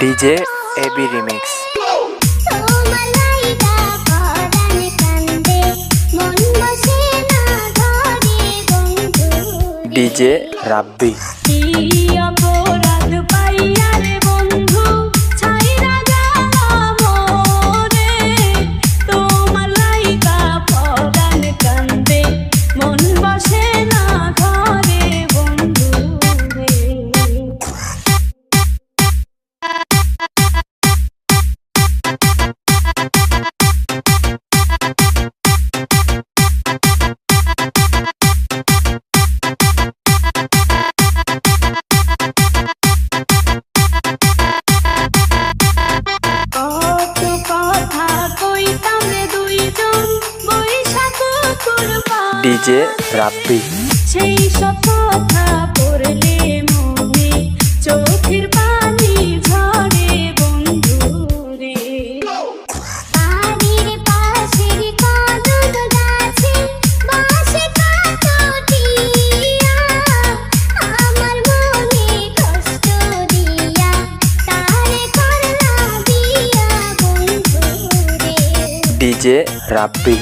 DJ AB remix. DJ Rabbi. DJ Rabbi. সেই সব কথা পড়লে মনে চোখের পানি ঝরে বন্ধু রে। বাড়ির পাশের কদম গাছে বসে কাকটিয়া আমার মনে কষ্ট দিয়া তারে করলা বিয়া বন্ধু রে। DJ Rabbi.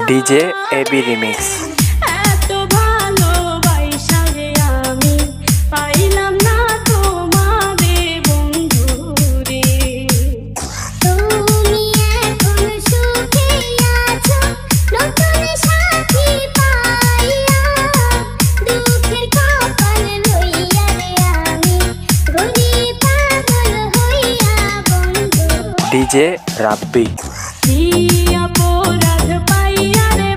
DJ AB remix. এত ভালোবাসা রে আমি পাইলাম না তোমারে বন্ধু রে। তুমি এখন সুখে আছো নতুন সাথী পাইয়া, দুঃখের কপাল লইয়া রে আমি গরিব পাগল হইয়া বন্ধু। ডিজে রাব্বি। অপরাধ পাইয়া রে